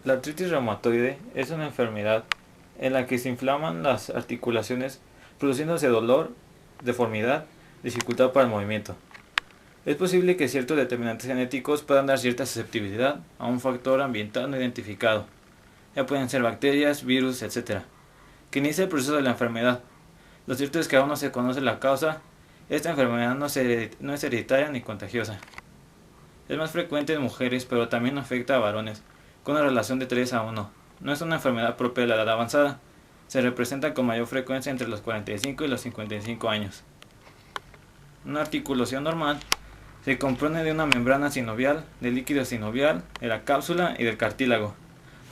La artritis reumatoide es una enfermedad en la que se inflaman las articulaciones, produciéndose dolor, deformidad, dificultad para el movimiento. Es posible que ciertos determinantes genéticos puedan dar cierta susceptibilidad a un factor ambiental no identificado, ya pueden ser bacterias, virus, etc., que inicia el proceso de la enfermedad. Lo cierto es que aún no se conoce la causa. Esta enfermedad no es hereditaria ni contagiosa. Es más frecuente en mujeres, pero también afecta a varones, con una relación de 3 a 1. No es una enfermedad propia de la edad avanzada. Se representa con mayor frecuencia entre los 45 y los 55 años. Una articulación normal se compone de una membrana sinovial, del líquido sinovial, de la cápsula y del cartílago.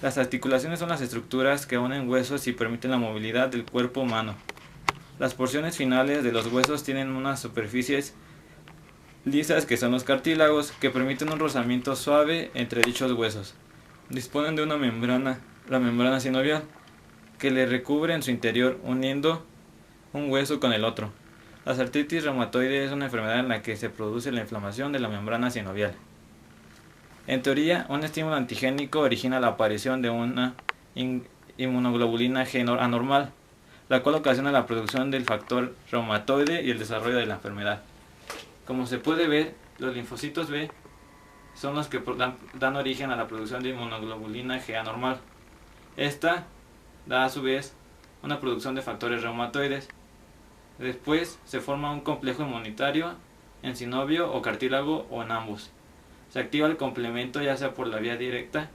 Las articulaciones son las estructuras que unen huesos y permiten la movilidad del cuerpo humano. Las porciones finales de los huesos tienen unas superficies lisas que son los cartílagos, que permiten un rozamiento suave entre dichos huesos. Disponen de una membrana, la membrana sinovial, que le recubre en su interior, uniendo un hueso con el otro. La artritis reumatoide es una enfermedad en la que se produce la inflamación de la membrana sinovial. En teoría, un estímulo antigénico origina la aparición de una inmunoglobulina G anormal, la cual ocasiona la producción del factor reumatoide y el desarrollo de la enfermedad. Como se puede ver, los linfocitos B son los que dan origen a la producción de inmunoglobulina G anormal. Esta da a su vez una producción de factores reumatoides. Después se forma un complejo inmunitario en sinovio o cartílago o en ambos. Se activa el complemento ya sea por la vía directa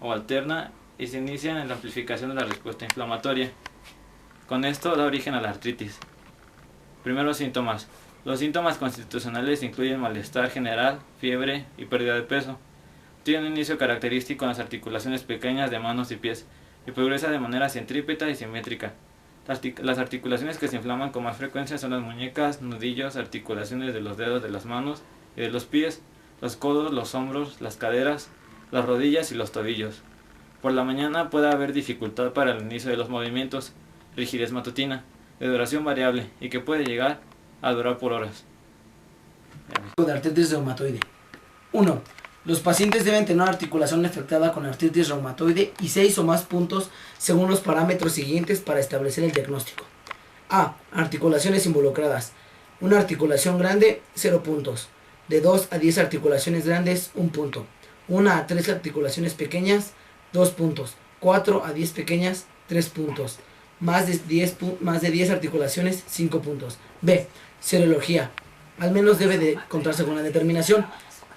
o alterna y se inicia en la amplificación de la respuesta inflamatoria. Con esto da origen a la artritis. Primeros síntomas. Los síntomas constitucionales incluyen malestar general, fiebre y pérdida de peso. Tiene un inicio característico en las articulaciones pequeñas de manos y pies y progresa de manera centrípeta y simétrica. Las articulaciones que se inflaman con más frecuencia son las muñecas, nudillos, articulaciones de los dedos de las manos y de los pies, los codos, los hombros, las caderas, las rodillas y los tobillos. Por la mañana puede haber dificultad para el inicio de los movimientos, rigidez matutina, de duración variable y que puede llegar a durar por horas. De artritis reumatoide. 1. Los pacientes deben tener una articulación afectada con artritis reumatoide y 6 o más puntos según los parámetros siguientes para establecer el diagnóstico. A. Articulaciones involucradas. Una articulación grande, 0 puntos. De 2 a 10 articulaciones grandes, 1 punto. 1 a 3 articulaciones pequeñas, 2 puntos. 4 a 10 pequeñas, 3 puntos. Más de 10 articulaciones, 5 puntos. B. Serología. Al menos debe de contarse con una determinación.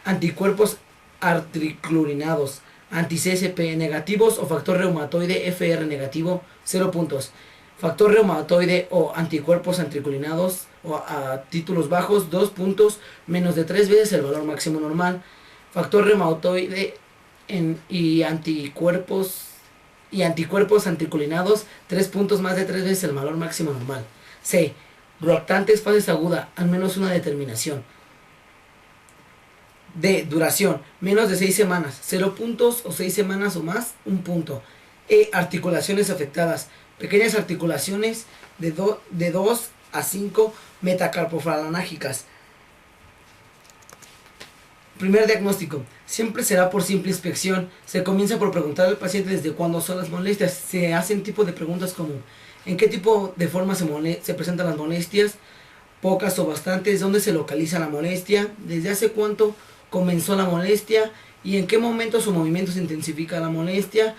Anticuerpos artriclurinados, anti-CSP negativos o factor reumatoide FR negativo, 0 puntos. Factor reumatoide o anticuerpos antriclurinados o a títulos bajos, 2 puntos, menos de 3 veces el valor máximo normal. Factor reumatoide y anticuerpos antriclurinados, 3 puntos, más de 3 veces el valor máximo normal. C. Reactantes fases aguda, al menos una determinación. D. Duración, menos de 6 semanas, 0 puntos o 6 semanas o más, 1 punto. E. Articulaciones afectadas, pequeñas articulaciones de 2 a 5 metacarpofalanágicas. Primer diagnóstico. Siempre será por simple inspección. Se comienza por preguntar al paciente desde cuándo son las molestias. Se hacen tipo de preguntas como ¿en qué tipo de forma se presentan las molestias? Pocas o bastantes. ¿Dónde se localiza la molestia? ¿Desde hace cuánto comenzó la molestia? ¿Y en qué momento su movimiento se intensifica la molestia?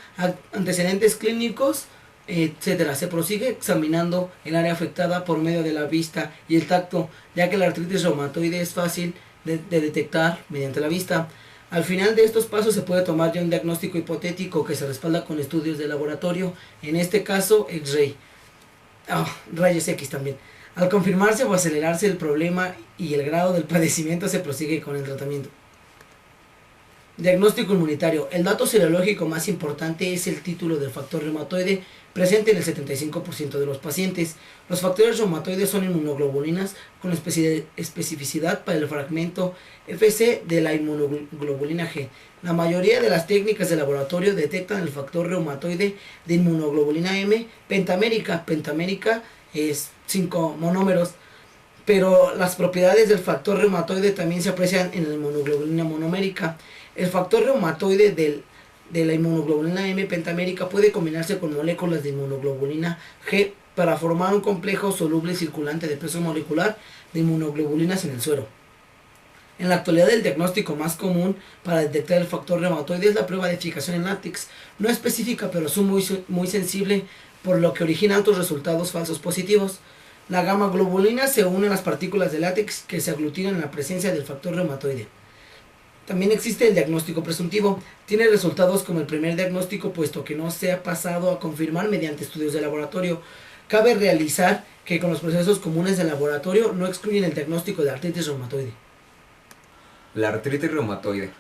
Antecedentes clínicos, etcétera. Se prosigue examinando el área afectada por medio de la vista y el tacto, ya que la artritis reumatoide es fácil de detectar mediante la vista. Al final de estos pasos se puede tomar ya un diagnóstico hipotético que se respalda con estudios de laboratorio, en este caso X-ray, rayos X también. Al confirmarse o acelerarse el problema y el grado del padecimiento, se prosigue con el tratamiento. Diagnóstico inmunitario. El dato serológico más importante es el título del factor reumatoide, presente en el 75% de los pacientes. Los factores reumatoides son inmunoglobulinas con especificidad para el fragmento Fc de la inmunoglobulina G. La mayoría de las técnicas de laboratorio detectan el factor reumatoide de inmunoglobulina M pentamérica. Pentamérica es 5 monómeros. Pero las propiedades del factor reumatoide también se aprecian en la inmunoglobulina monomérica. El factor reumatoide del de la inmunoglobulina M pentamérica puede combinarse con moléculas de inmunoglobulina G para formar un complejo soluble circulante de peso molecular de inmunoglobulinas en el suero. En la actualidad, el diagnóstico más común para detectar el factor reumatoide es la prueba de fijación en látex, no específica pero muy sensible, por lo que origina altos resultados falsos positivos. La gamma globulina se une a las partículas de látex que se aglutinan en la presencia del factor reumatoide. También existe el diagnóstico presuntivo. Tiene resultados como el primer diagnóstico, puesto que no se ha pasado a confirmar mediante estudios de laboratorio. Cabe realizar que con los procesos comunes de laboratorio no excluyen el diagnóstico de artritis reumatoide. La artritis reumatoide.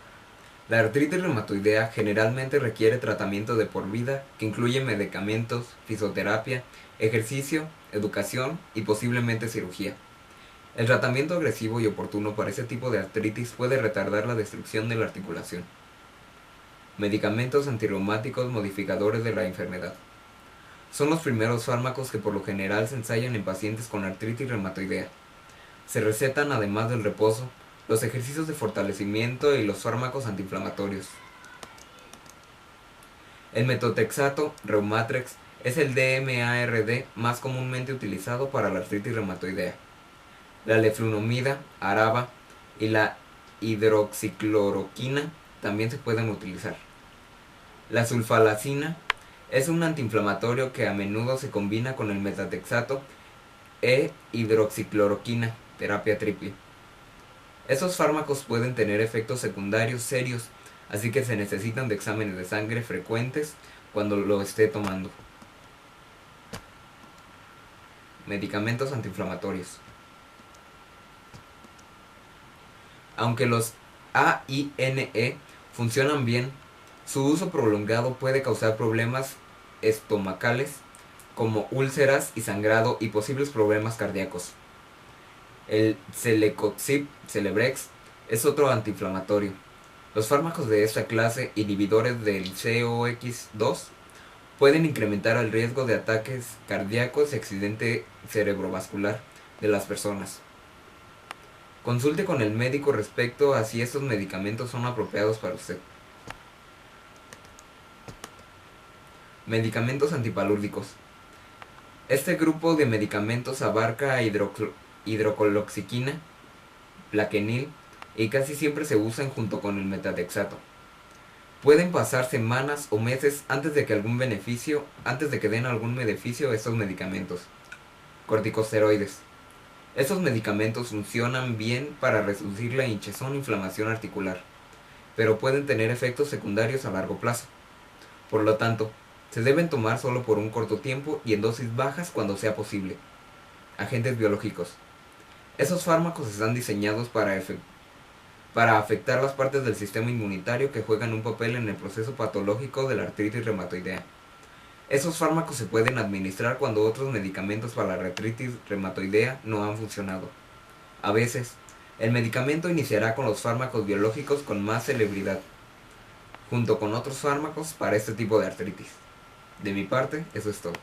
La artritis reumatoidea generalmente requiere tratamiento de por vida que incluye medicamentos, fisioterapia, ejercicio, educación y posiblemente cirugía. El tratamiento agresivo y oportuno para ese tipo de artritis puede retardar la destrucción de la articulación. Medicamentos antirreumáticos modificadores de la enfermedad. Son los primeros fármacos que por lo general se ensayan en pacientes con artritis reumatoidea. Se recetan además del reposo, los ejercicios de fortalecimiento y los fármacos antiinflamatorios. El metotrexato, Reumatrex, es el DMARD más comúnmente utilizado para la artritis reumatoidea. La leflunomida, Araba y la hidroxicloroquina también se pueden utilizar. La sulfalacina es un antiinflamatorio que a menudo se combina con el metotrexato e hidroxicloroquina, terapia triple. Esos fármacos pueden tener efectos secundarios serios, así que se necesitan de exámenes de sangre frecuentes cuando lo esté tomando. Medicamentos antiinflamatorios. Aunque los AINE funcionan bien, su uso prolongado puede causar problemas estomacales como úlceras y sangrado y posibles problemas cardíacos. El Celecoxib, Celebrex, es otro antiinflamatorio. Los fármacos de esta clase, inhibidores del COX-2, pueden incrementar el riesgo de ataques cardíacos y accidente cerebrovascular de las personas. Consulte con el médico respecto a si estos medicamentos son apropiados para usted. Medicamentos antipalúdicos. Este grupo de medicamentos abarca hidrocoloxiquina, plaquenil y casi siempre se usan junto con el metotrexato. Pueden pasar semanas o meses antes de que den algún beneficio a estos medicamentos. Corticosteroides. Estos medicamentos funcionan bien para reducir la hinchazón e inflamación articular, pero pueden tener efectos secundarios a largo plazo. Por lo tanto, se deben tomar solo por un corto tiempo y en dosis bajas cuando sea posible. Agentes biológicos. Esos fármacos están diseñados para afectar las partes del sistema inmunitario que juegan un papel en el proceso patológico de la artritis reumatoidea. Esos fármacos se pueden administrar cuando otros medicamentos para la artritis reumatoidea no han funcionado. A veces, el medicamento iniciará con los fármacos biológicos con más celebridad, junto con otros fármacos para este tipo de artritis. De mi parte, eso es todo.